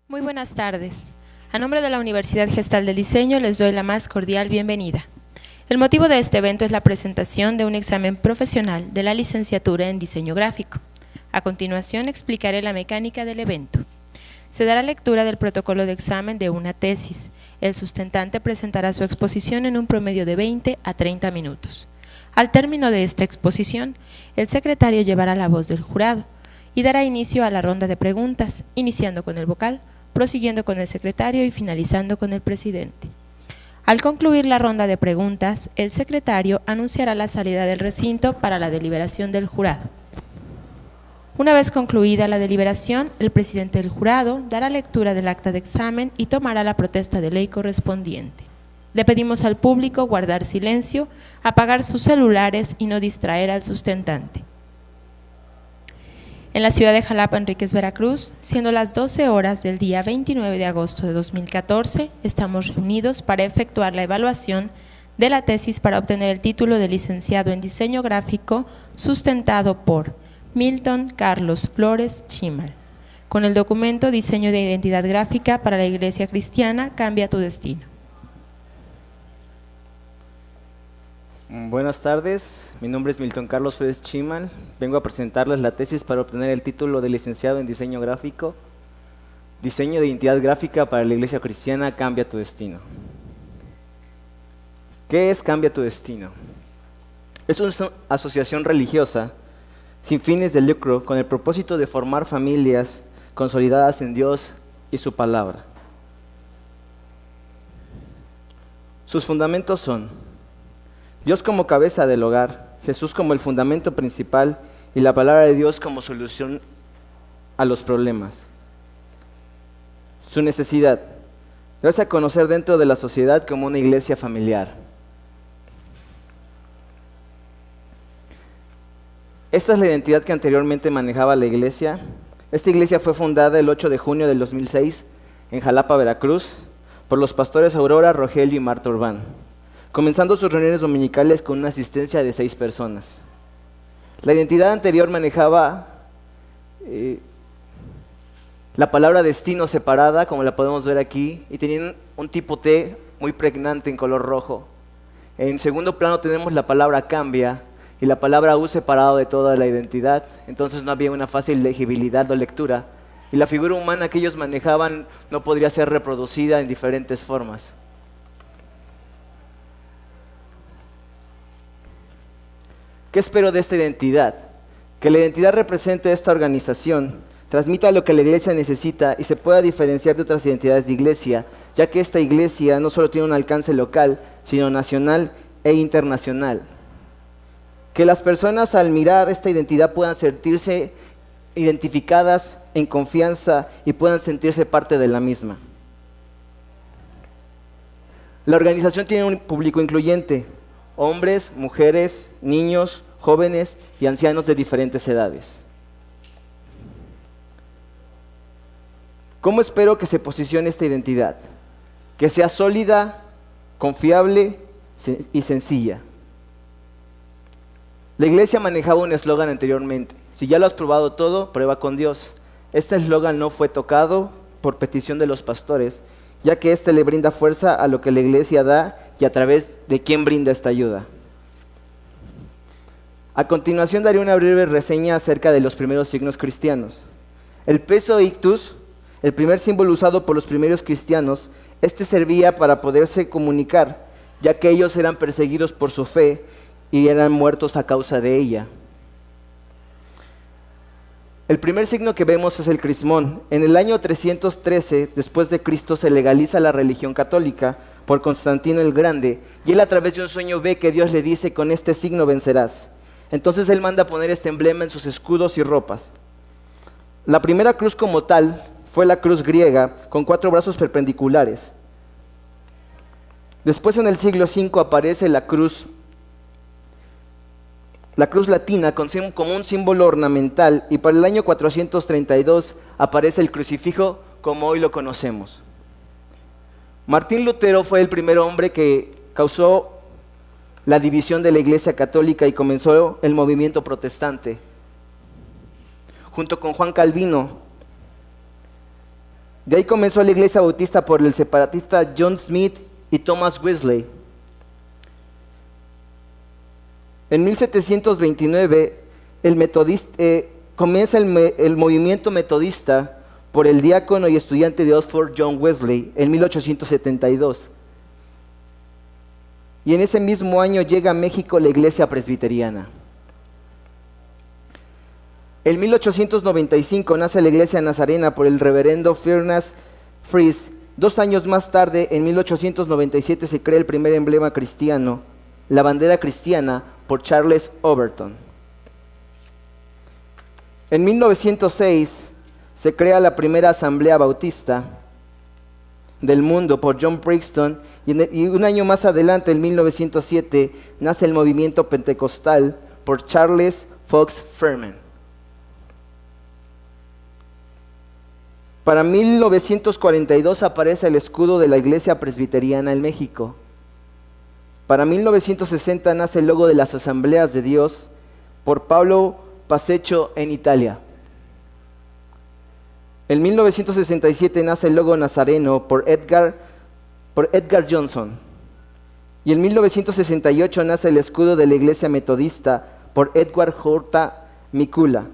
Muy buenas tardes. A nombre de la Universidad Gestal del Diseño les doy la más cordial bienvenida. El motivo de este evento es la presentación de un examen profesional de la licenciatura en Diseño Gráfico. A continuación explicaré la mecánica del evento. Se dará lectura del protocolo de examen de una tesis. El sustentante presentará su exposición en un promedio de 20 a 30 minutos. Al término de esta exposición, el secretario llevará la voz del jurado y dará inicio a la ronda de preguntas, iniciando con el vocal, prosiguiendo con el secretario y finalizando con el presidente. Al concluir la ronda de preguntas, el secretario anunciará la salida del recinto para la deliberación del jurado. Una vez concluida la deliberación, el presidente del jurado dará lectura del acta de examen y tomará la protesta de ley correspondiente. Le pedimos al público guardar silencio, apagar sus celulares y no distraer al sustentante. En la ciudad de Jalapa, Enríquez, Veracruz, siendo las 12 horas del día 29 de agosto de 2014, estamos reunidos para efectuar la evaluación de la tesis para obtener el título de licenciado en Diseño Gráfico sustentado por Milton Carlos Flores Chimal, con el documento Diseño de Identidad Gráfica para la Iglesia Cristiana, Cambia tu Destino. Buenas tardes, mi nombre es Milton Carlos Flores Chimal. Vengo a presentarles la tesis para obtener el título de licenciado en Diseño Gráfico, Diseño de Identidad Gráfica para la Iglesia Cristiana, Cambia tu Destino. ¿Qué es Cambia tu Destino? Es una asociación religiosa sin fines de lucro con el propósito de formar familias consolidadas en Dios y su palabra. Sus fundamentos son Dios como cabeza del hogar, Jesús como el fundamento principal y la palabra de Dios como solución a los problemas. Su necesidad, darse a conocer dentro de la sociedad como una iglesia familiar. Esta es la identidad que anteriormente manejaba la iglesia. Esta iglesia fue fundada el 8 de junio del 2006 en Jalapa, Veracruz, por los pastores Aurora, Rogelio y Marta Urbán, comenzando sus reuniones dominicales con una asistencia de 6 personas. La identidad anterior manejaba la palabra destino separada, como la podemos ver aquí, y tenían un tipo T muy pregnante en color rojo. En segundo plano tenemos la palabra cambia y la palabra U separado de toda la identidad, entonces no había una fácil legibilidad o lectura, y la figura humana que ellos manejaban no podría ser reproducida en diferentes formas. ¿Qué espero de esta identidad? Que la identidad represente esta organización, transmita lo que la iglesia necesita y se pueda diferenciar de otras identidades de iglesia, ya que esta iglesia no solo tiene un alcance local, sino nacional e internacional. Que las personas al mirar esta identidad puedan sentirse identificadas en confianza y puedan sentirse parte de la misma. La organización tiene un público incluyente: hombres, mujeres, niños, jóvenes y ancianos de diferentes edades. ¿Cómo espero que se posicione esta identidad? Que sea sólida, confiable y sencilla. La iglesia manejaba un eslogan anteriormente: si ya lo has probado todo, prueba con Dios. Este eslogan no fue tocado por petición de los pastores, ya que este le brinda fuerza a lo que la iglesia da y a través de quién brinda esta ayuda. A continuación daré una breve reseña acerca de los primeros signos cristianos. El peso ictus, el primer símbolo usado por los primeros cristianos, este servía para poderse comunicar, ya que ellos eran perseguidos por su fe y eran muertos a causa de ella. El primer signo que vemos es el crismón. En el año 313 después de Cristo se legaliza la religión católica por Constantino el Grande, y él a través de un sueño ve que Dios le dice: con este signo vencerás. Entonces él manda poner este emblema en sus escudos y ropas. La primera cruz como tal fue la cruz griega con 4 brazos perpendiculares. Después en el siglo V aparece la cruz latina como un símbolo ornamental, y para el año 432 aparece el crucifijo como hoy lo conocemos. Martín Lutero fue el primer hombre que causó la división de la Iglesia Católica y comenzó el movimiento protestante. Junto con Juan Calvino, De ahí comenzó la iglesia bautista por el separatista John Smith y Thomas Wesley. En 1729 comienza el movimiento metodista por el diácono y estudiante de Oxford John Wesley en 1872. Y en ese mismo año llega a México la iglesia presbiteriana. En 1895 nace la iglesia nazarena por el reverendo Phineas Fries. 2 años más tarde, en 1897, se crea el primer emblema cristiano, la bandera cristiana, por Charles Overton. En 1906 se crea la primera asamblea bautista del mundo por John Brixton, y un año más adelante, en 1907, nace el movimiento pentecostal por Charles Fox Furman. Para 1942 aparece el escudo de la iglesia presbiteriana en México. Para 1960 nace el logo de las Asambleas de Dios por Pablo Pasecho en Italia. En 1967 nace el logo nazareno por Edgar Johnson. Y en 1968 nace el escudo de la iglesia metodista por Edward Horta Mikula.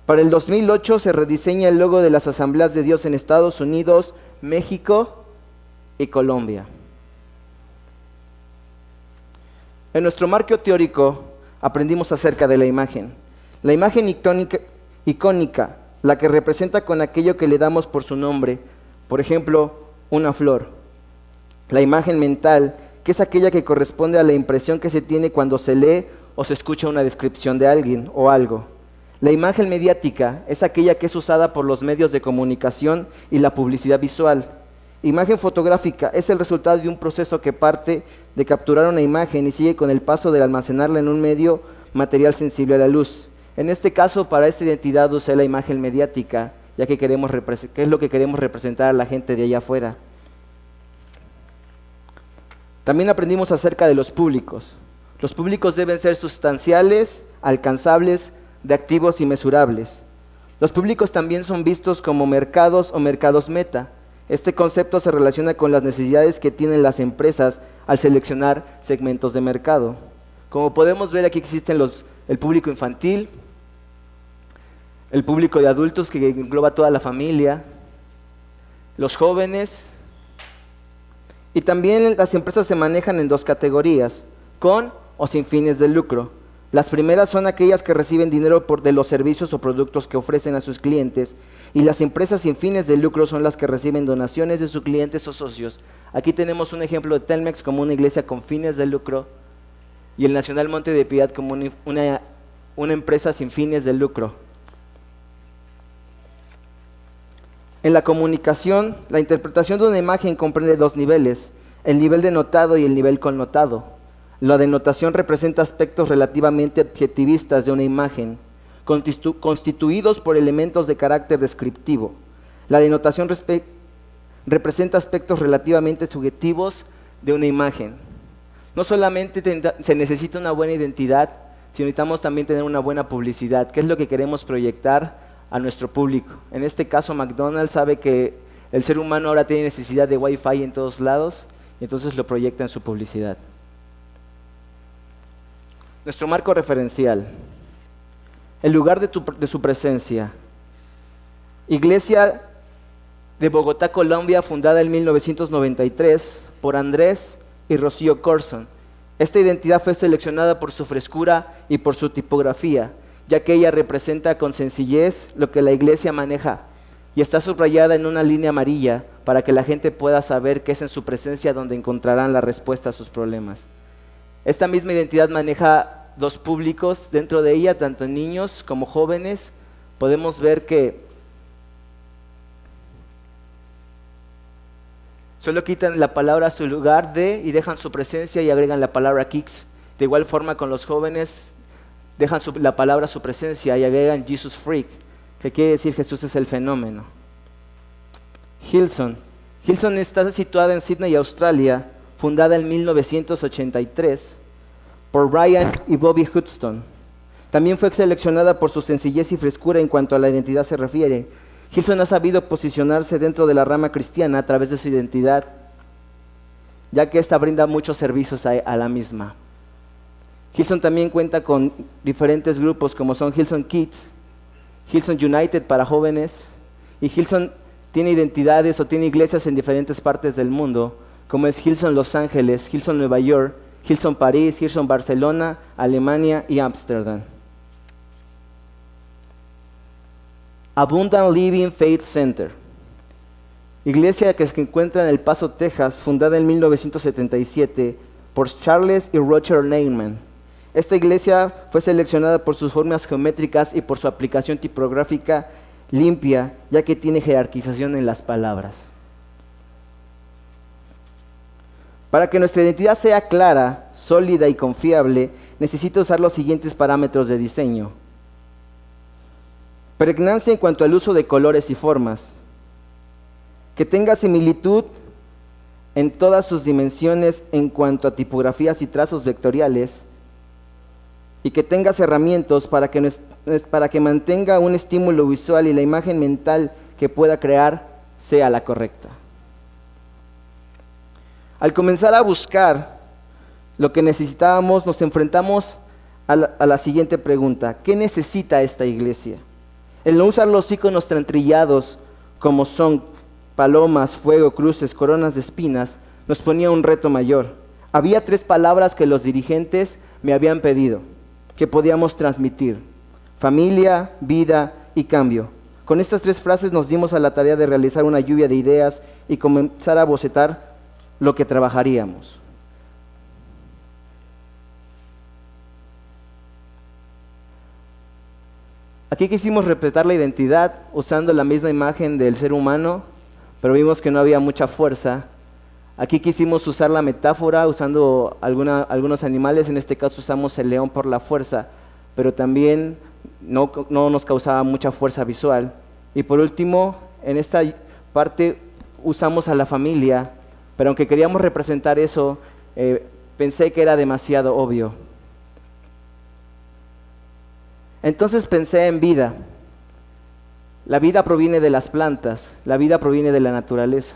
Para el 2008 se rediseña el logo de las Asambleas de Dios en Estados Unidos, México y Colombia. En nuestro marco teórico aprendimos acerca de la imagen. La imagen icónica, la que representa con aquello que le damos por su nombre, por ejemplo, una flor. La imagen mental, que es aquella que corresponde a la impresión que se tiene cuando se lee o se escucha una descripción de alguien o algo. La imagen mediática es aquella que es usada por los medios de comunicación y la publicidad visual. Imagen fotográfica es el resultado de un proceso que parte de capturar una imagen y sigue con el paso de almacenarla en un medio material sensible a la luz. En este caso, para esta identidad usé la imagen mediática, ya que es lo que queremos representar a la gente de allá afuera. También aprendimos acerca de los públicos. Los públicos deben ser sustanciales, alcanzables, reactivos y mesurables. Los públicos también son vistos como mercados o mercados meta. Este concepto se relaciona con las necesidades que tienen las empresas al seleccionar segmentos de mercado. Como podemos ver, aquí existen el público infantil, el público de adultos que engloba toda la familia, los jóvenes, y también las empresas se manejan en 2 categorías, con o sin fines de lucro. Las primeras son aquellas que reciben dinero de los servicios o productos que ofrecen a sus clientes, y las empresas sin fines de lucro son las que reciben donaciones de sus clientes o socios. Aquí tenemos un ejemplo de Telmex como una iglesia con fines de lucro y el Nacional Monte de Piedad como una empresa sin fines de lucro. En la comunicación, la interpretación de una imagen comprende 2 niveles, el nivel denotado y el nivel connotado. La denotación representa aspectos relativamente adjetivistas de una imagen, constituidos por elementos de carácter descriptivo. La denotación representa aspectos relativamente subjetivos de una imagen. No solamente se necesita una buena identidad, sino necesitamos también tener una buena publicidad, que es lo que queremos proyectar a nuestro público. En este caso, McDonald's sabe que el ser humano ahora tiene necesidad de Wi-Fi en todos lados, y entonces lo proyecta en su publicidad. Nuestro marco referencial, el lugar de su presencia. Iglesia de Bogotá, Colombia, fundada en 1993 por Andrés y Rocío Corson. Esta identidad fue seleccionada por su frescura y por su tipografía, ya que ella representa con sencillez lo que la iglesia maneja y está subrayada en una línea amarilla para que la gente pueda saber que es en su presencia donde encontrarán la respuesta a sus problemas. Esta misma identidad maneja 2 públicos dentro de ella, tanto niños como jóvenes. Podemos ver que solo quitan la palabra a su lugar de y dejan su presencia y agregan la palabra Kicks. De igual forma con los jóvenes dejan la palabra a su presencia y agregan Jesus Freak, que quiere decir Jesús es el fenómeno. Hillsong está situada en Sydney, Australia, fundada en 1983 por Brian y Bobby Hudson. También fue seleccionada por su sencillez y frescura en cuanto a la identidad se refiere, Hillsong ha sabido posicionarse dentro de la rama cristiana a través de su identidad, ya que esta brinda muchos servicios a la misma. Hillsong también cuenta con diferentes grupos como son Hillsong Kids, Hillsong United para jóvenes, y Hillsong tiene identidades o tiene iglesias en diferentes partes del mundo, como es Hillsong Los Ángeles, Hillsong Nueva York, Hillsong París, Hillsong Barcelona, Alemania y Ámsterdam. Abundant Living Faith Center, iglesia que se encuentra en El Paso, Texas, fundada en 1977 por Charles y Roger Neyman. Esta iglesia fue seleccionada por sus formas geométricas y por su aplicación tipográfica limpia, ya que tiene jerarquización en las palabras. Para que nuestra identidad sea clara, sólida y confiable, necesita usar los siguientes parámetros de diseño. Pregnancia en cuanto al uso de colores y formas. Que tenga similitud en todas sus dimensiones en cuanto a tipografías y trazos vectoriales. Y que tenga herramientas para que mantenga un estímulo visual y la imagen mental que pueda crear sea la correcta. Al comenzar a buscar lo que necesitábamos, nos enfrentamos a la siguiente pregunta: ¿qué necesita esta iglesia? El no usar los iconos tan trillados como son palomas, fuego, cruces, coronas de espinas, nos ponía un reto mayor. Había 3 palabras que los dirigentes me habían pedido, que podíamos transmitir: familia, vida y cambio. Con estas 3 frases nos dimos a la tarea de realizar una lluvia de ideas y comenzar a bocetar lo que trabajaríamos. Aquí quisimos respetar la identidad usando la misma imagen del ser humano, pero vimos que no había mucha fuerza. Aquí quisimos usar la metáfora usando algunos animales, en este caso usamos el león por la fuerza, pero también no nos causaba mucha fuerza visual. Y por último, en esta parte usamos a la familia, pero aunque queríamos representar eso, pensé que era demasiado obvio. Entonces pensé en vida. La vida proviene de las plantas, la vida proviene de la naturaleza.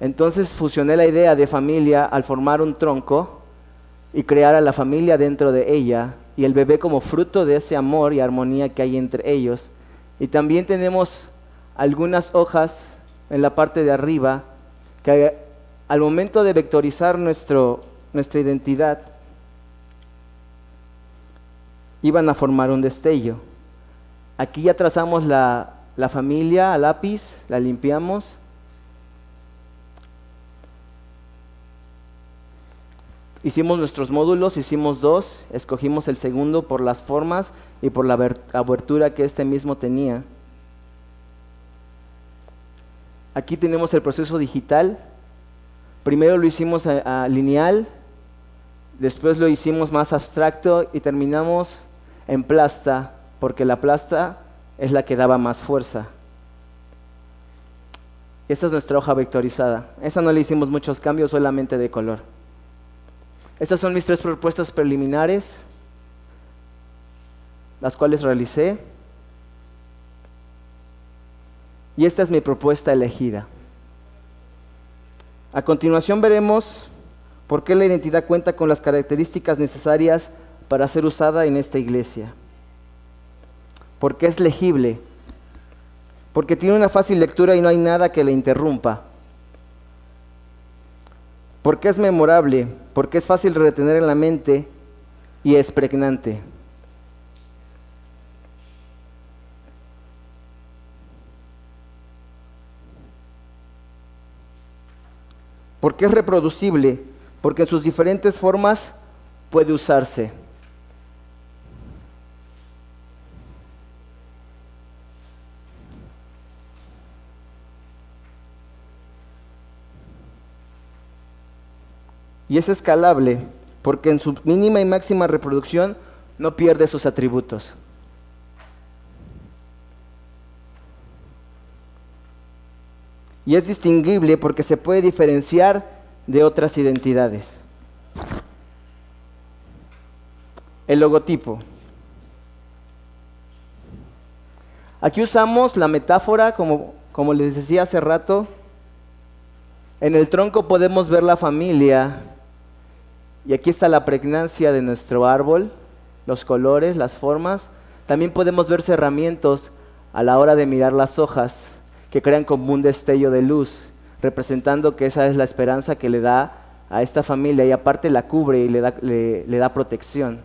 Entonces fusioné la idea de familia al formar un tronco y crear a la familia dentro de ella y el bebé como fruto de ese amor y armonía que hay entre ellos. Y también tenemos algunas hojas en la parte de arriba que al momento de vectorizar nuestra identidad iban a formar un destello. Aquí ya trazamos la familia a lápiz, la limpiamos. Hicimos nuestros módulos, hicimos 2, escogimos el segundo por las formas y por la abertura que este mismo tenía. Aquí tenemos el proceso digital. Primero lo hicimos a lineal, después lo hicimos más abstracto y terminamos en plasta, porque la plasta es la que daba más fuerza. Esta es nuestra hoja vectorizada. Esa no le hicimos muchos cambios, solamente de color. Estas son mis 3 propuestas preliminares, las cuales realicé. Y esta es mi propuesta elegida. A continuación veremos por qué la identidad cuenta con las características necesarias para ser usada en esta iglesia. Porque es legible, porque tiene una fácil lectura y no hay nada que la interrumpa. Porque es memorable, porque es fácil de retener en la mente y es pregnante. Porque es reproducible, porque en sus diferentes formas puede usarse. Y es escalable, porque en su mínima y máxima reproducción no pierde sus atributos. Y es distinguible porque se puede diferenciar de otras identidades. El logotipo. Aquí usamos la metáfora, como les decía hace rato. En el tronco podemos ver la familia, y aquí está la pregnancia de nuestro árbol, los colores, las formas. También podemos ver cerramientos a la hora de mirar las hojas, que crean como un destello de luz, representando que esa es la esperanza que le da a esta familia, y aparte la cubre y le da protección.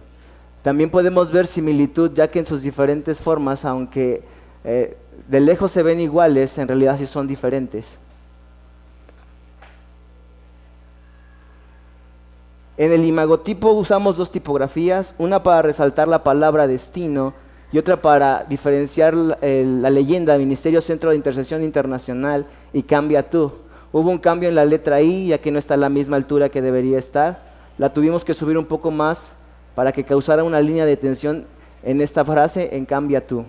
También podemos ver similitud, ya que en sus diferentes formas, aunque de lejos se ven iguales, en realidad sí son diferentes. En el imagotipo usamos dos tipografías, una para resaltar la palabra destino y otra para diferenciar la leyenda Ministerio Centro de Intercesión Internacional y Cambia Tú. Hubo un cambio en la letra I, ya que no está a la misma altura que debería estar. La tuvimos que subir un poco más para que causara una línea de tensión en esta frase, en Cambia Tú.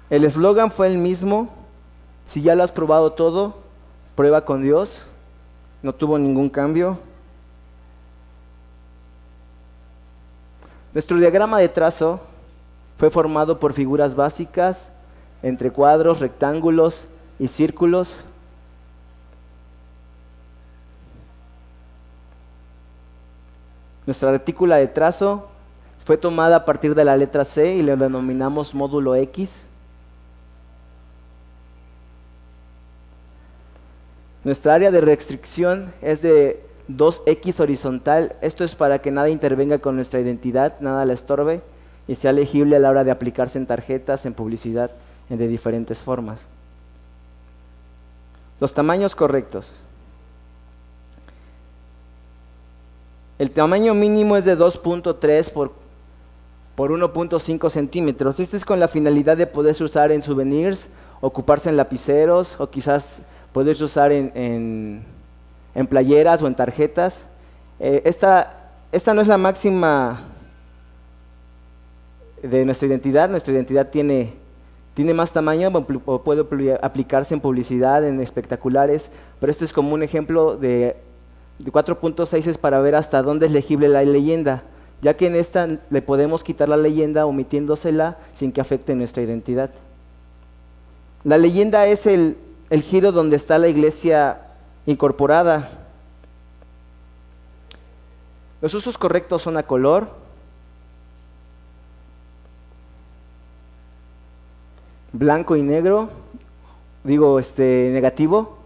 El eslogan fue el mismo: si ya lo has probado todo, prueba con Dios. No tuvo ningún cambio. Nuestro diagrama de trazo fue formado por figuras básicas, entre cuadros, rectángulos y círculos. Nuestra retícula de trazo fue tomada a partir de la letra C y le denominamos módulo X. Nuestra área de restricción es de 2X horizontal. Esto es para que nada intervenga con nuestra identidad, nada la estorbe y sea legible a la hora de aplicarse en tarjetas, en publicidad, de diferentes formas. Los tamaños correctos. El tamaño mínimo es de 2.3 por 1.5 centímetros. Este es con la finalidad de poderse usar en souvenirs, ocuparse en lapiceros o quizás poderse usar en playeras o en tarjetas. Esta no es la máxima de nuestra identidad. Nuestra identidad tiene más tamaño o puede aplicarse en publicidad, en espectaculares, pero este es como un ejemplo de 4.6 es para ver hasta dónde es legible la leyenda, ya que en esta le podemos quitar la leyenda omitiéndosela sin que afecte nuestra identidad. La leyenda es el giro donde está la iglesia incorporada. Los usos correctos son a color, blanco y negro, negativo,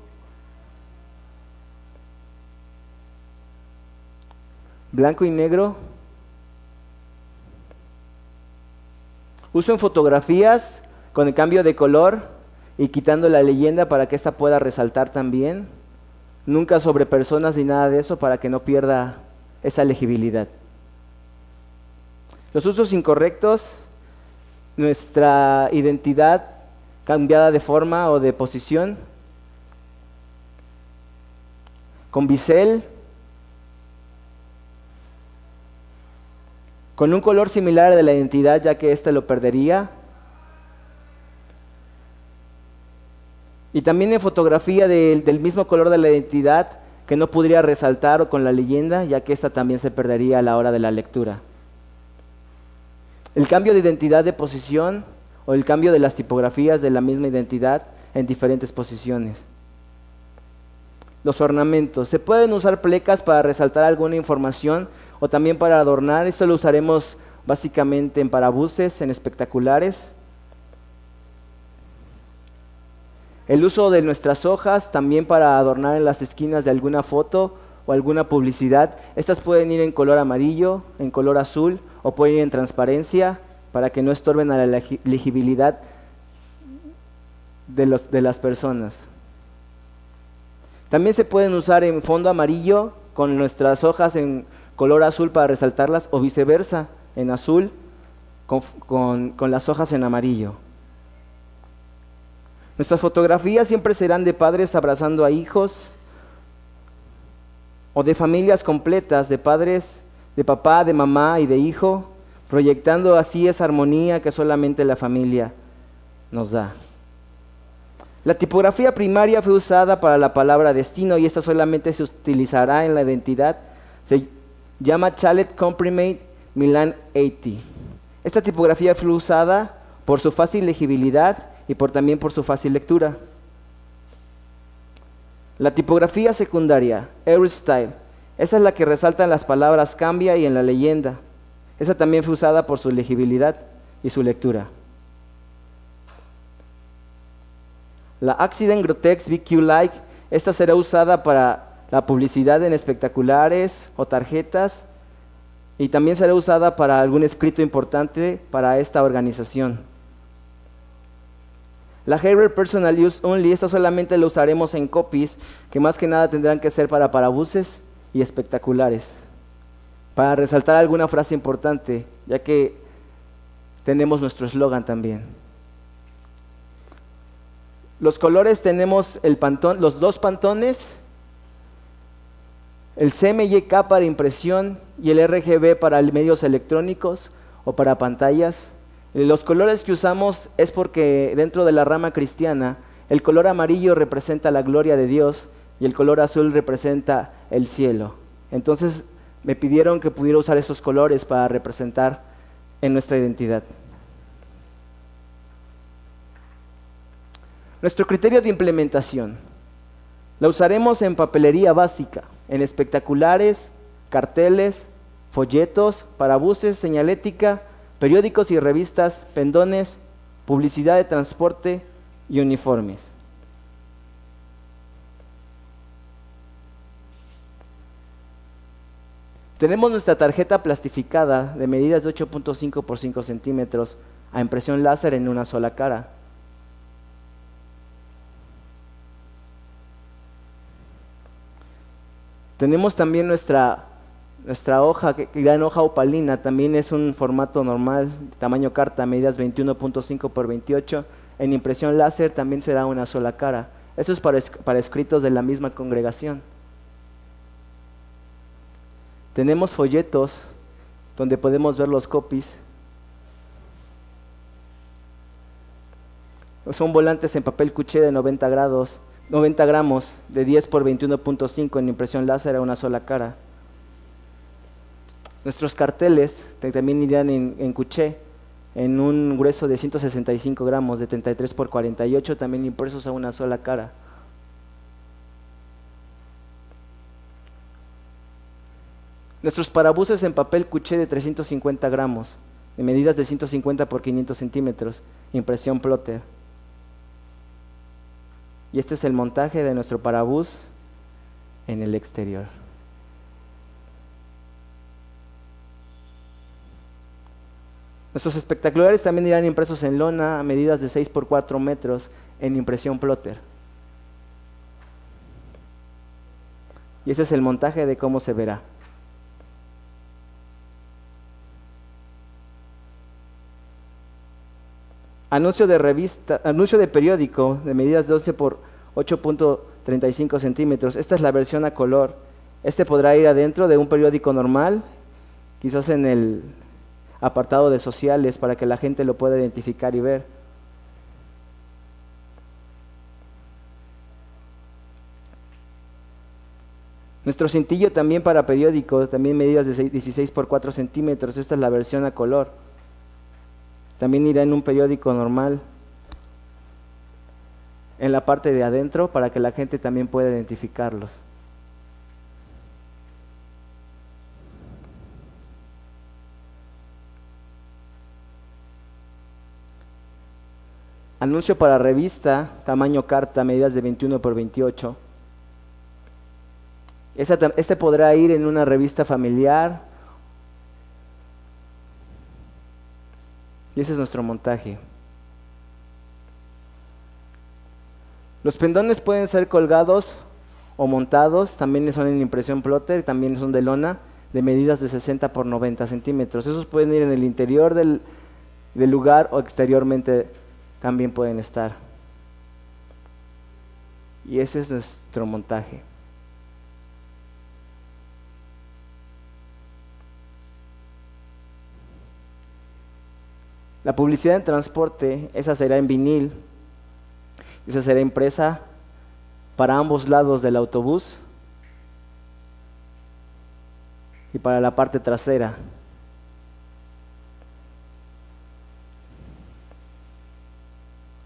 blanco y negro. Uso en fotografías con el cambio de color y quitando la leyenda para que esta pueda resaltar también. Nunca sobre personas ni nada de eso para que no pierda esa legibilidad. Los usos incorrectos: nuestra identidad cambiada de forma o de posición, con bisel, con un color similar al de la identidad, ya que éste lo perdería, y también en fotografía del mismo color de la identidad que no podría resaltar, o con la leyenda, ya que esta también se perdería a la hora de la lectura. El cambio de identidad de posición o el cambio de las tipografías de la misma identidad en diferentes posiciones. Los ornamentos. Se pueden usar plecas para resaltar alguna información o también para adornar. Esto lo usaremos básicamente en parabuses, en espectaculares. El uso de nuestras hojas también para adornar en las esquinas de alguna foto o alguna publicidad. Estas pueden ir en color amarillo, en color azul, o pueden ir en transparencia para que no estorben a la legibilidad de las personas. También se pueden usar en fondo amarillo con nuestras hojas en color azul para resaltarlas, o viceversa, en azul con las hojas en amarillo. Nuestras fotografías siempre serán de padres abrazando a hijos, o de familias completas, de padres, de papá, de mamá y de hijo, proyectando así esa armonía que solamente la familia nos da. La tipografía primaria fue usada para la palabra destino, y esta solamente se utilizará en la identidad. Se llama Chalet Comprimate Milan 80. Esta tipografía fue usada por su fácil legibilidad y también por su fácil lectura. La tipografía secundaria, AirStyle, esa es la que resalta en las palabras cambia y en la leyenda. Esa también fue usada por su legibilidad y su lectura. La Accident Grotex BQ Like, esta será usada para la publicidad en espectaculares o tarjetas y también será usada para algún escrito importante para esta organización. La Heiber Personal Use Only, esta solamente la usaremos en copies que más que nada tendrán que ser para parabuses y espectaculares, para resaltar alguna frase importante, ya que tenemos nuestro eslogan también. Los colores tenemos los dos pantones, el CMYK para impresión y el RGB para medios electrónicos o para pantallas. Los colores que usamos es porque dentro de la rama cristiana el color amarillo representa la gloria de Dios y el color azul representa el cielo. Entonces me pidieron que pudiera usar esos colores para representar en nuestra identidad. Nuestro criterio de implementación. La usaremos en papelería básica, en espectaculares, carteles, folletos, parabuses, señalética, periódicos y revistas, pendones, publicidad de transporte y uniformes. Tenemos nuestra tarjeta plastificada de medidas de 8.5 por 5 centímetros a impresión láser en una sola cara. Tenemos también nuestra hoja, que irá en hoja opalina, también es un formato normal, tamaño carta, medidas 21.5 por 28. En impresión láser también será una sola cara. Eso es para escritos de la misma congregación. Tenemos folletos donde podemos ver los copies. Son volantes en papel cuché de 90 gramos de 10 por 21.5 en impresión láser a una sola cara. Nuestros carteles también irán en cuché en un grueso de 165 gramos de 33 por 48, también impresos a una sola cara. Nuestros parabuses en papel cuché de 350 gramos, de medidas de 150 por 500 centímetros, impresión plotter. Y este es el montaje de nuestro parabús en el exterior. Nuestros espectaculares también irán impresos en lona a medidas de 6 por 4 metros en impresión plotter. Y ese es el montaje de cómo se verá. Anuncio de periódico de medidas 12 por 8.35 centímetros. Esta es la versión a color. Este podrá ir adentro de un periódico normal, quizás en el apartado de sociales para que la gente lo pueda identificar y ver. Nuestro cintillo también para periódico, también medidas de 16 por 4 centímetros. Esta es la versión a color. También irá en un periódico normal en la parte de adentro para que la gente también pueda identificarlos. Anuncio para revista, tamaño carta, medidas de 21 por 28. Este podrá ir en una revista familiar. Y ese es nuestro montaje. Los pendones pueden ser colgados o montados, también son en impresión plotter, también son de lona, de medidas de 60 por 90 centímetros. Esos pueden ir en el interior del lugar o exteriormente también pueden estar. Y ese es nuestro montaje. La publicidad en transporte, esa será en vinil, esa será impresa para ambos lados del autobús y para la parte trasera.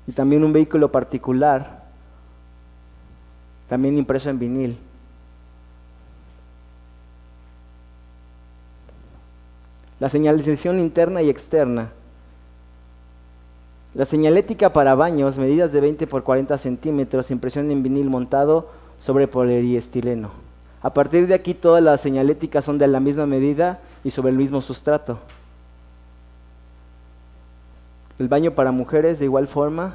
y también un vehículo particular, también impreso en vinil. La señalización interna y externa. La señalética para baños, medidas de 20 por 40 centímetros, impresión en vinil montado sobre poliestireno. A partir de aquí todas las señaléticas son de la misma medida y sobre el mismo sustrato. El baño para mujeres de igual forma.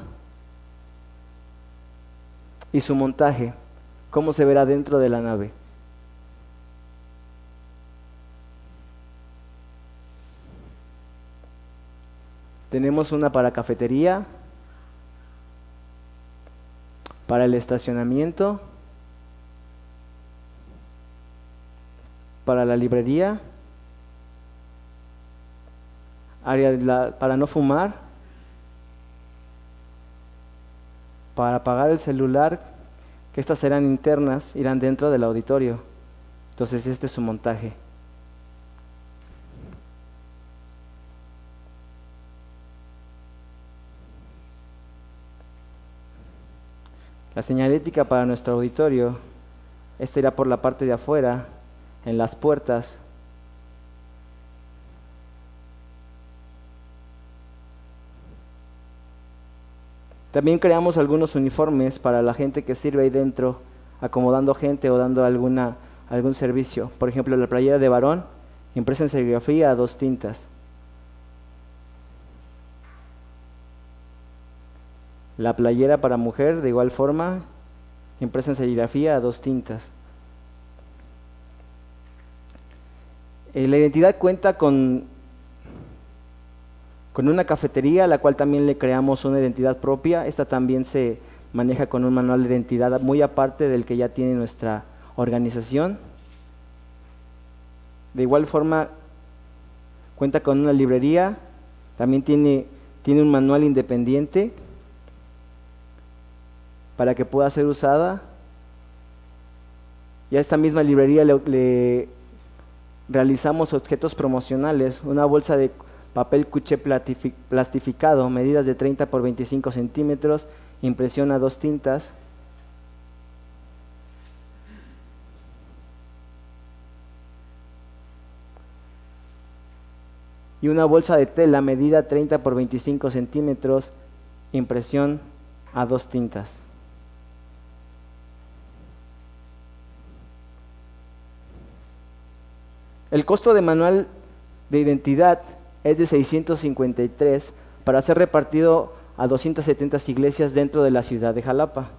Y su montaje, cómo se verá dentro de la nave. Tenemos una para cafetería, para el estacionamiento, para la librería, área para no fumar, para apagar el celular, que estas serán internas, irán dentro del auditorio. Entonces este es su montaje. La señalética para nuestro auditorio, esta irá por la parte de afuera, en las puertas. También creamos algunos uniformes para la gente que sirve ahí dentro, acomodando gente o dando algún servicio. Por ejemplo, la playera de varón, impresa en serigrafía a 2 tintas. La playera para mujer, de igual forma, impresa en serigrafía a 2 tintas. La identidad cuenta con una cafetería, a la cual también le creamos una identidad propia. Esta también se maneja con un manual de identidad muy aparte del que ya tiene nuestra organización. De igual forma, cuenta con una librería, también tiene un manual independiente para que pueda ser usada. Y a esta misma librería le realizamos objetos promocionales, una bolsa de papel cuché plastificado, medidas de 30 por 25 centímetros, impresión a 2 tintas. Y una bolsa de tela, medida 30 por 25 centímetros, impresión a 2 tintas. El costo de manual de identidad es de 653 para ser repartido a 270 iglesias dentro de la ciudad de Jalapa.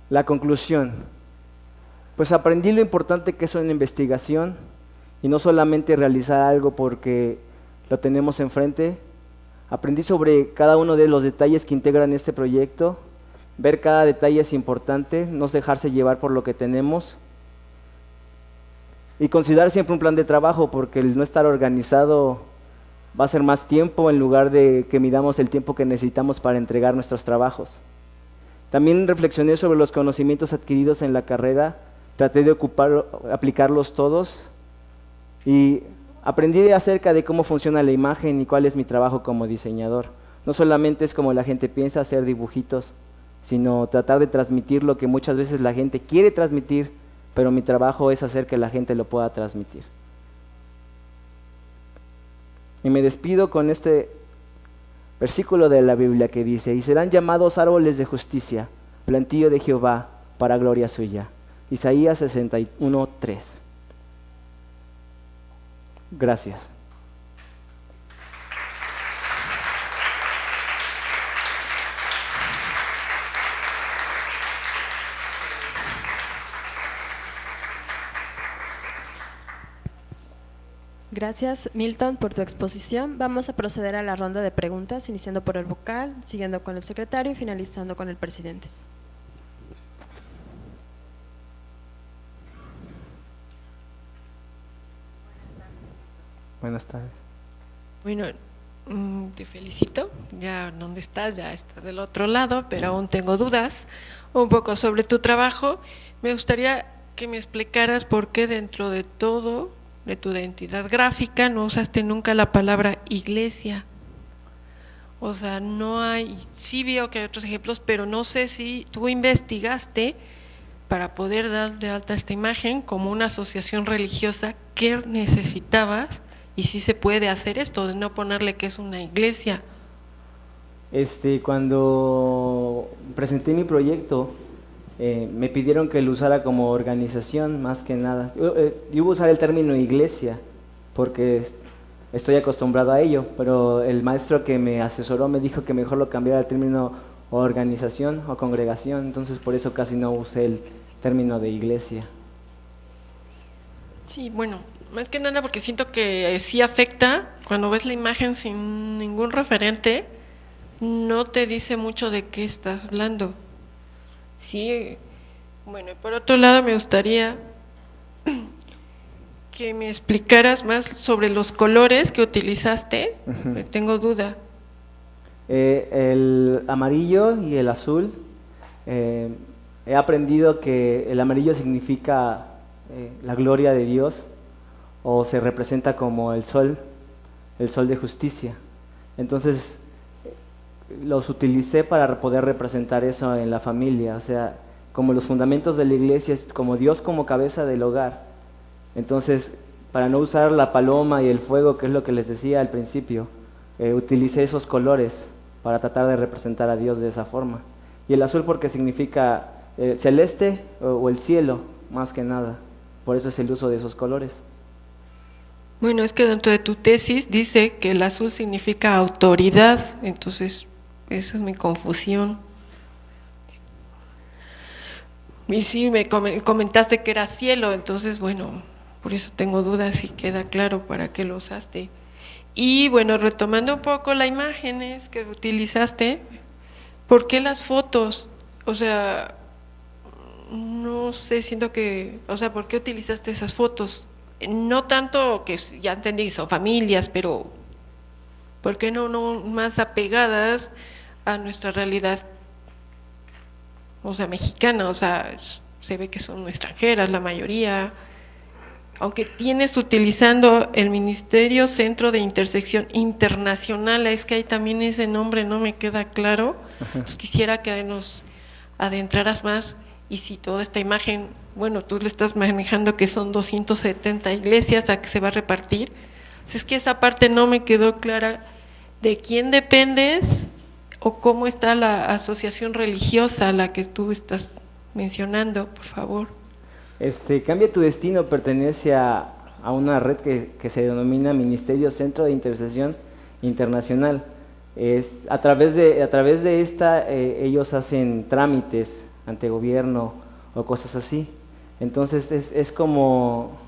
La conclusión. Pues aprendí lo importante que es una investigación y no solamente realizar algo porque lo tenemos enfrente. Aprendí sobre cada uno de los detalles que integran este proyecto. Ver cada detalle es importante, no dejarse llevar por lo que tenemos y considerar siempre un plan de trabajo, porque el no estar organizado va a ser más tiempo en lugar de que midamos el tiempo que necesitamos para entregar nuestros trabajos. También reflexioné sobre los conocimientos adquiridos en la carrera, traté de aplicarlos todos y aprendí acerca de cómo funciona la imagen y cuál es mi trabajo como diseñador. No solamente es como la gente piensa, hacer dibujitos, sino tratar de transmitir lo que muchas veces la gente quiere transmitir, pero mi trabajo es hacer que la gente lo pueda transmitir. Y me despido con este versículo de la Biblia que dice: y serán llamados árboles de justicia, plantío de Jehová, para gloria suya. Isaías 61:3. Gracias. Gracias, Milton, por tu exposición. Vamos a proceder a la ronda de preguntas, iniciando por el vocal, siguiendo con el secretario y finalizando con el presidente. Buenas tardes. Bueno, te felicito. Ya donde estás, ya estás del otro lado, pero aún tengo dudas un poco sobre tu trabajo. Me gustaría que me explicaras por qué dentro de todo de tu identidad gráfica, no usaste nunca la palabra iglesia. O sea, no hay, sí veo que hay otros ejemplos, pero no sé si tú investigaste para poder dar de alta esta imagen como una asociación religiosa, ¿qué necesitabas? Y si se puede hacer esto, de no ponerle que es una iglesia. Cuando presenté mi proyecto, me pidieron que lo usara como organización más que nada. Yo iba a usar el término iglesia porque estoy acostumbrado a ello, pero el maestro que me asesoró me dijo que mejor lo cambiara al término organización o congregación, entonces por eso casi no usé el término de iglesia. Sí, bueno, más que nada porque siento que sí afecta, cuando ves la imagen sin ningún referente, no te dice mucho de qué estás hablando. Sí, bueno, y por otro lado me gustaría que me explicaras más sobre los colores que utilizaste. Tengo duda. El amarillo y el azul, he aprendido que el amarillo significa la gloria de Dios, o se representa como el sol de justicia. Entonces los utilicé para poder representar eso en la familia, o sea, como los fundamentos de la iglesia, como Dios como cabeza del hogar. Entonces, para no usar la paloma y el fuego, que es lo que les decía al principio, utilicé esos colores para tratar de representar a Dios de esa forma. Y el azul porque significa celeste o el cielo, más que nada. Por eso es el uso de esos colores. Bueno, es que dentro de tu tesis dice que el azul significa autoridad, entonces esa es mi confusión. Y sí, me comentaste que era cielo, entonces bueno, por eso tengo dudas si queda claro para qué lo usaste. Y bueno, retomando un poco las imágenes que utilizaste, ¿por qué las fotos? O sea, no sé, siento que, o sea, ¿por qué utilizaste esas fotos? No tanto que ya entendí, son familias, pero ¿por qué no más apegadas a nuestra realidad? O sea, mexicana, o sea, se ve que son extranjeras la mayoría, aunque tienes utilizando el Ministerio Centro de Intersección Internacional, es que ahí también ese nombre no me queda claro, pues quisiera que nos adentraras más, y si toda esta imagen, bueno, tú le estás manejando que son 270 iglesias a que se va a repartir, pues es que esa parte no me quedó clara, ¿de quién dependes? ¿O cómo está la asociación religiosa a la que tú estás mencionando, por favor? Cambia tu Destino pertenece a una red que se denomina Ministerio Centro de Intersección Internacional. A través de esta, ellos hacen trámites ante gobierno o cosas así. Entonces es como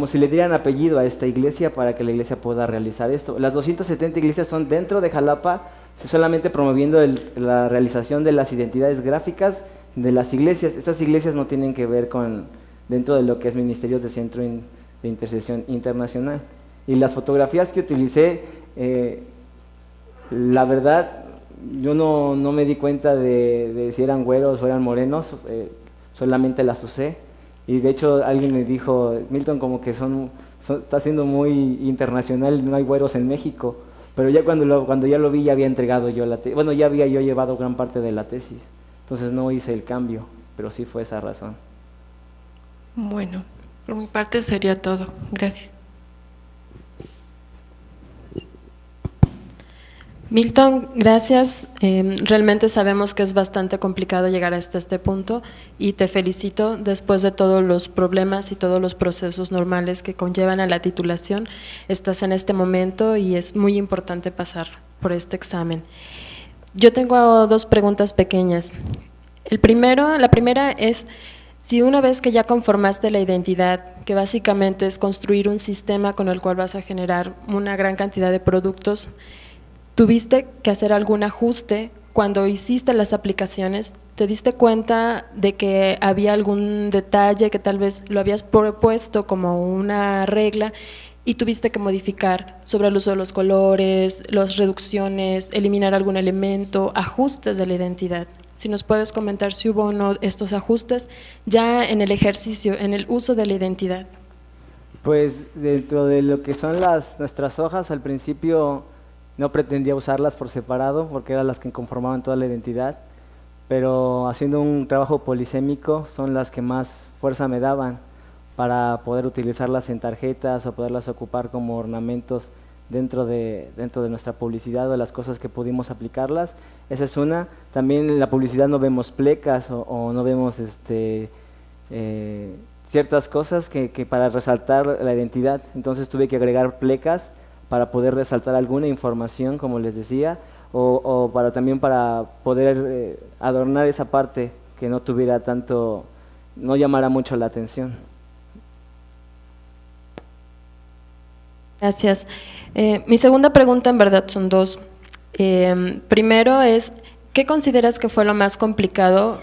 si le dieran apellido a esta iglesia para que la iglesia pueda realizar esto. Las 270 iglesias son dentro de Jalapa, solamente promoviendo la realización de las identidades gráficas de las iglesias. Estas iglesias no tienen que ver con dentro de lo que es Ministerios de Centro de Intersección Internacional. Y las fotografías que utilicé, la verdad, yo no me di cuenta de si eran güeros o eran morenos, solamente las usé. Y de hecho alguien me dijo, Milton, como que está siendo muy internacional, no hay güeros en México. Pero ya cuando ya lo vi, ya había entregado yo ya había yo llevado gran parte de la tesis. Entonces no hice el cambio, pero sí fue esa razón. Bueno, por mi parte sería todo. Gracias. Milton, gracias. Realmente sabemos que es bastante complicado llegar hasta este punto y te felicito. Después de todos los problemas y todos los procesos normales que conllevan a la titulación, estás en este momento y es muy importante pasar por este examen. Yo tengo dos preguntas pequeñas. La primera es, si una vez que ya conformaste la identidad, que básicamente es construir un sistema con el cual vas a generar una gran cantidad de productos, ¿tuviste que hacer algún ajuste cuando hiciste las aplicaciones? ¿Te diste cuenta de que había algún detalle que tal vez lo habías propuesto como una regla y tuviste que modificar sobre el uso de los colores, las reducciones, eliminar algún elemento, ajustes de la identidad? Si nos puedes comentar si hubo o no estos ajustes ya en el ejercicio, en el uso de la identidad. Pues dentro de lo que son nuestras hojas, al principio no pretendía usarlas por separado porque eran las que conformaban toda la identidad, pero haciendo un trabajo polisémico son las que más fuerza me daban para poder utilizarlas en tarjetas o poderlas ocupar como ornamentos dentro de nuestra publicidad o de las cosas que pudimos aplicarlas. Esa es una. También en la publicidad no vemos plecas o no vemos ciertas cosas que para resaltar la identidad. Entonces tuve que agregar plecas para poder resaltar alguna información, como les decía, o también para poder adornar esa parte que no tuviera tanto, no llamara mucho la atención. Gracias. Mi segunda pregunta en verdad son dos. Primero es, ¿qué consideras que fue lo más complicado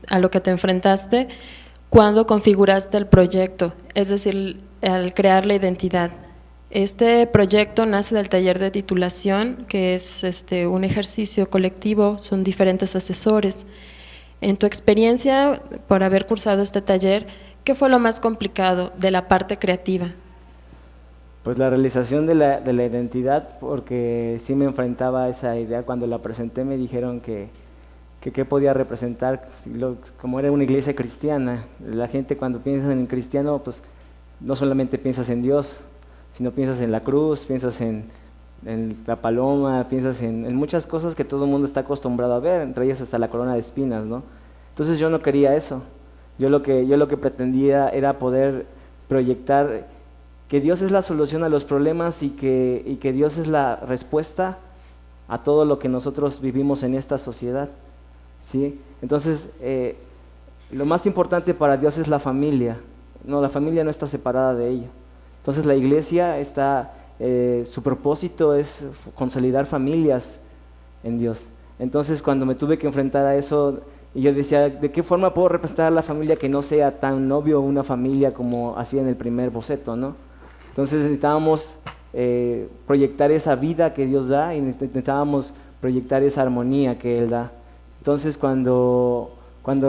a lo que te enfrentaste cuando configuraste el proyecto? Es decir, al crear la identidad. Este proyecto nace del taller de titulación, que es un ejercicio colectivo, son diferentes asesores. En tu experiencia, por haber cursado este taller, ¿qué fue lo más complicado de la parte creativa? Pues la realización de la identidad, porque sí me enfrentaba a esa idea. Cuando la presenté me dijeron que qué podía representar, como era una iglesia cristiana. La gente cuando piensa en cristiano, pues no solamente piensas en Dios, sino piensas en la cruz, piensas en la paloma, piensas en muchas cosas que todo el mundo está acostumbrado a ver, entre ellas hasta la corona de espinas, ¿no? Entonces yo no quería eso. Yo lo que pretendía era poder proyectar que Dios es la solución a los problemas y que Dios es la respuesta a todo lo que nosotros vivimos en esta sociedad, ¿sí? Entonces, lo más importante para Dios es la familia. No, la familia no está separada de ella. Entonces la iglesia su propósito es consolidar familias en Dios. Entonces cuando me tuve que enfrentar a eso, y yo decía, ¿de qué forma puedo representar a la familia que no sea tan obvio una familia como hacía en el primer boceto, ¿no? Entonces necesitábamos proyectar esa vida que Dios da y necesitábamos proyectar esa armonía que Él da. Entonces cuando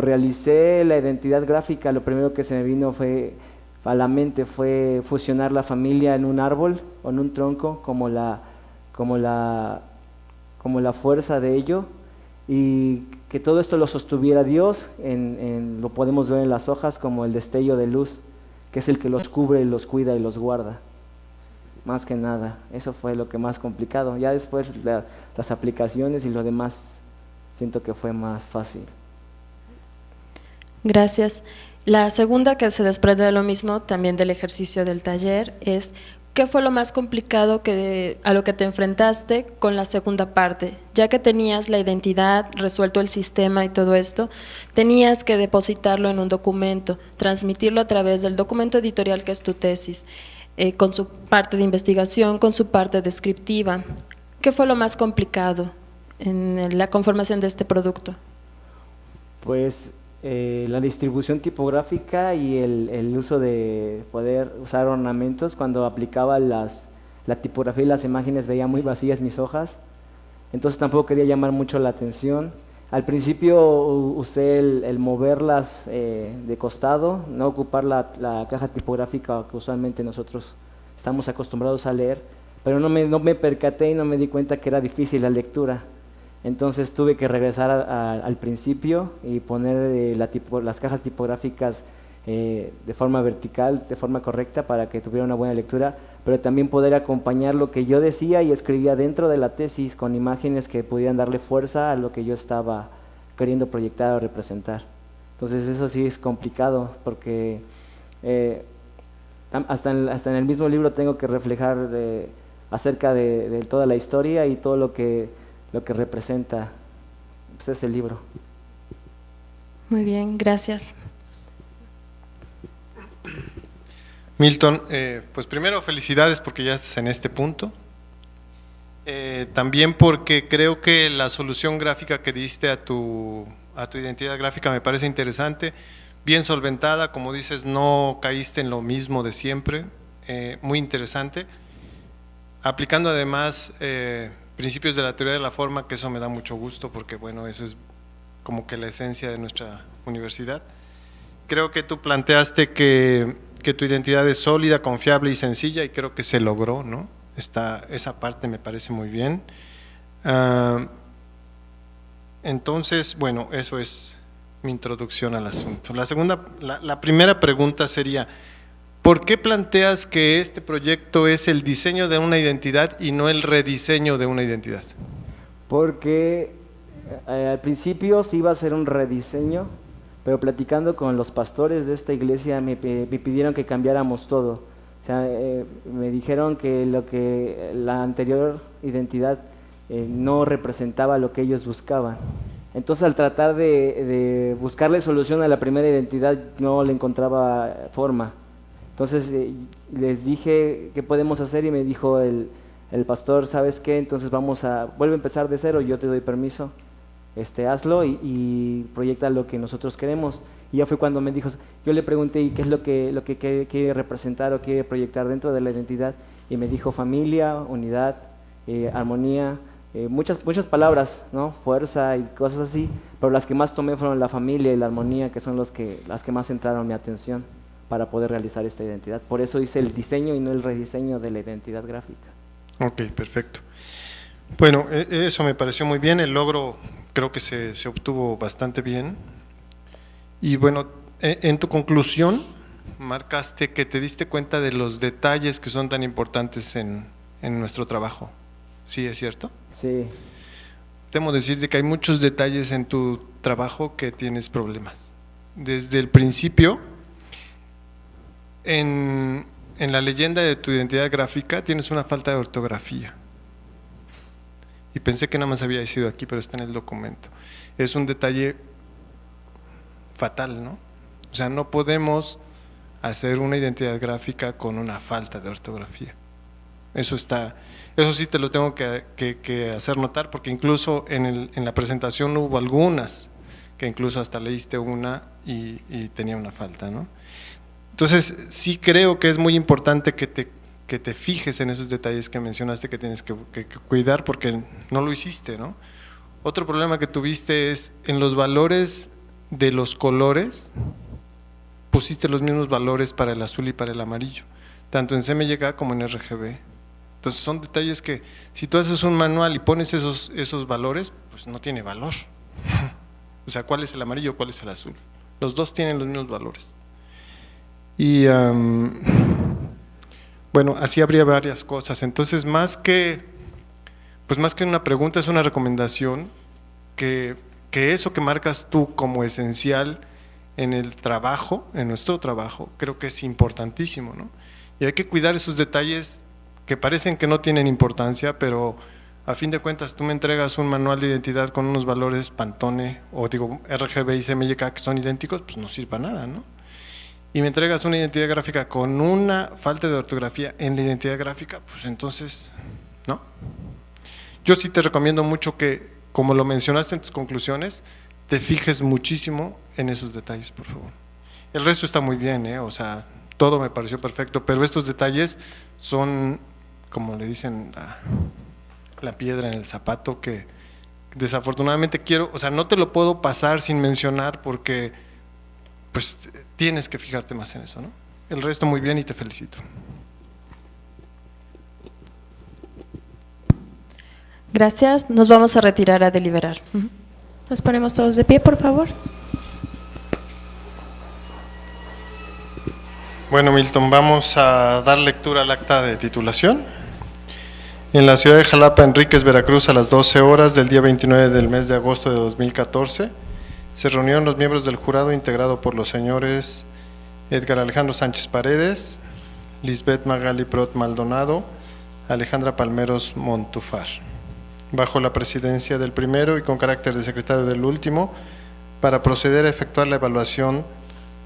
realicé la identidad gráfica, lo primero que se me vino a la mente fue fusionar la familia en un árbol o en un tronco como la fuerza de ello, y que todo esto lo sostuviera Dios, lo podemos ver en las hojas como el destello de luz, que es el que los cubre, los cuida y los guarda. Más que nada, eso fue lo que más complicado. Ya después las aplicaciones y lo demás siento que fue más fácil. Gracias. La segunda, que se desprende de lo mismo, también del ejercicio del taller, es ¿qué fue lo más complicado a lo que te enfrentaste con la segunda parte? Ya que tenías la identidad, resuelto el sistema y todo esto, tenías que depositarlo en un documento, transmitirlo a través del documento editorial que es tu tesis, con su parte de investigación, con su parte descriptiva. ¿Qué fue lo más complicado en la conformación de este producto? Pues la distribución tipográfica y el uso de poder usar ornamentos. Cuando aplicaba la tipografía y las imágenes veía muy vacías mis hojas, entonces tampoco quería llamar mucho la atención. Al principio usé el moverlas de costado, no ocupar la caja tipográfica que usualmente nosotros estamos acostumbrados a leer, pero no me percaté y no me di cuenta que era difícil la lectura. Entonces tuve que regresar al principio y poner las cajas tipográficas de forma vertical, de forma correcta, para que tuviera una buena lectura, pero también poder acompañar lo que yo decía y escribía dentro de la tesis con imágenes que pudieran darle fuerza a lo que yo estaba queriendo proyectar o representar. Entonces eso sí es complicado, porque hasta en el mismo libro tengo que reflejar acerca de toda la historia y todo lo que representa, pues, ese libro. Muy bien, gracias. Milton, pues primero felicidades porque ya estás en este punto. También porque creo que la solución gráfica que diste a tu identidad gráfica me parece interesante, bien solventada, como dices, no caíste en lo mismo de siempre, muy interesante, aplicando además principios de la teoría de la forma, que eso me da mucho gusto porque bueno, eso es como que la esencia de nuestra universidad. Creo que tú planteaste que tu identidad es sólida, confiable y sencilla, y creo que se logró, ¿no? Esa parte me parece muy bien. Entonces, bueno, eso es mi introducción al asunto. La primera pregunta sería, ¿por qué planteas que este proyecto es el diseño de una identidad y no el rediseño de una identidad? Porque al principio sí iba a ser un rediseño, pero platicando con los pastores de esta iglesia me pidieron que cambiáramos todo. O sea, me dijeron que la anterior identidad no representaba lo que ellos buscaban. Entonces, al tratar de buscarle solución a la primera identidad, no le encontraba forma. Entonces, les dije, ¿qué podemos hacer? Y me dijo el pastor, ¿sabes qué? Entonces vuelve a empezar de cero, yo te doy permiso, hazlo y proyecta lo que nosotros queremos. Y ya fue cuando me dijo, yo le pregunté, ¿y qué es lo que quiere representar o quiere proyectar dentro de la identidad? Y me dijo familia, unidad, armonía, muchas palabras, ¿no? Fuerza y cosas así, pero las que más tomé fueron la familia y la armonía, que son las que más centraron mi atención para poder realizar esta identidad. Por eso hice el diseño y no el rediseño de la identidad gráfica. Ok, perfecto. Bueno, eso me pareció muy bien, el logro creo que se obtuvo bastante bien. Y bueno, en tu conclusión marcaste que te diste cuenta de los detalles que son tan importantes en nuestro trabajo. ¿Sí es cierto? Sí. Temo decirte que hay muchos detalles en tu trabajo que tienes problemas. Desde el principio, en la leyenda de tu identidad gráfica tienes una falta de ortografía. Y pensé que nada más había sido aquí, pero está en el documento. Es un detalle fatal, ¿no? O sea, no podemos hacer una identidad gráfica con una falta de ortografía. Eso sí te lo tengo que hacer notar, porque incluso en la presentación hubo algunas que incluso hasta leíste una y tenía una falta, ¿no? Entonces sí creo que es muy importante que te fijes en esos detalles que mencionaste que tienes que cuidar, porque no lo hiciste, ¿no? Otro problema que tuviste es en los valores de los colores, pusiste los mismos valores para el azul y para el amarillo, tanto en CMYK como en RGB. Entonces son detalles que si tú haces un manual y pones esos valores, pues no tiene valor. O sea, ¿cuál es el amarillo, cuál es el azul? Los dos tienen los mismos valores. Y bueno, así habría varias cosas. Entonces, más que una pregunta, es una recomendación que eso que marcas tú como esencial en el trabajo, en nuestro trabajo, creo que es importantísimo, ¿no? Y hay que cuidar esos detalles que parecen que no tienen importancia, pero a fin de cuentas tú me entregas un manual de identidad con unos valores Pantone, o digo RGB y CMYK que son idénticos, pues no sirve para nada, ¿no? Y me entregas una identidad gráfica con una falta de ortografía en la identidad gráfica, pues entonces, ¿no? Yo sí te recomiendo mucho que, como lo mencionaste en tus conclusiones, te fijes muchísimo en esos detalles, por favor. El resto está muy bien, o sea, todo me pareció perfecto, pero estos detalles son, como le dicen, la piedra en el zapato, que desafortunadamente no te lo puedo pasar sin mencionar, porque pues tienes que fijarte más en eso, ¿no? El resto muy bien y te felicito. Gracias, nos vamos a retirar a deliberar. Nos ponemos todos de pie, por favor. Bueno, Milton, vamos a dar lectura al acta de titulación. En la ciudad de Jalapa, Enríquez, Veracruz, a las 12 horas del día 29 del mes de agosto de 2014, se reunieron los miembros del jurado integrado por los señores Edgar Alejandro Sánchez Paredes, Lisbeth Magali Prot Maldonado, Alejandra Palmeros Montufar, bajo la presidencia del primero y con carácter de secretario del último, para proceder a efectuar la evaluación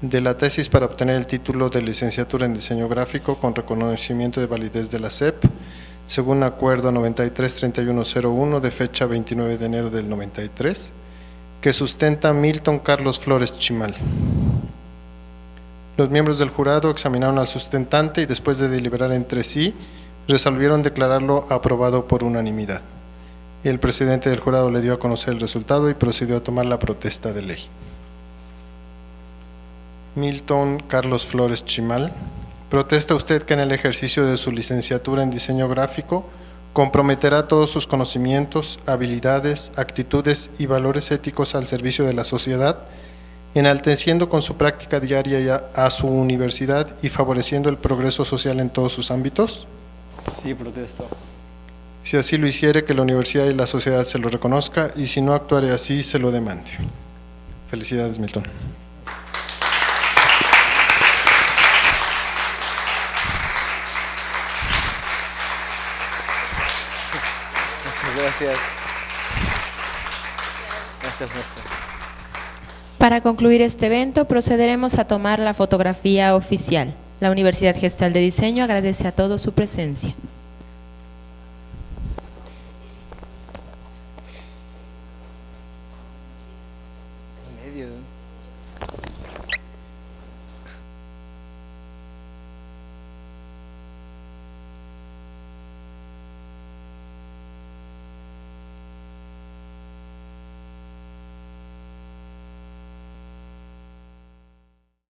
de la tesis para obtener el título de licenciatura en diseño gráfico con reconocimiento de validez de la SEP, según acuerdo 93-3101 de fecha 29 de enero del 93, que sustenta Milton Carlos Flores Chimal. Los miembros del jurado examinaron al sustentante y después de deliberar entre sí, resolvieron declararlo aprobado por unanimidad. El presidente del jurado le dio a conocer el resultado y procedió a tomar la protesta de ley. Milton Carlos Flores Chimal. ¿Protesta usted que en el ejercicio de su licenciatura en diseño gráfico comprometerá todos sus conocimientos, habilidades, actitudes y valores éticos al servicio de la sociedad, enalteciendo con su práctica diaria a su universidad y favoreciendo el progreso social en todos sus ámbitos? Sí, protesto. Si así lo hiciere, que la universidad y la sociedad se lo reconozca, y si no actuare así, se lo demande. Felicidades, Milton. Muchas gracias. Gracias, maestro. Para concluir este evento, procederemos a tomar la fotografía oficial. La Universidad Gestal de Diseño agradece a todos su presencia. En medio.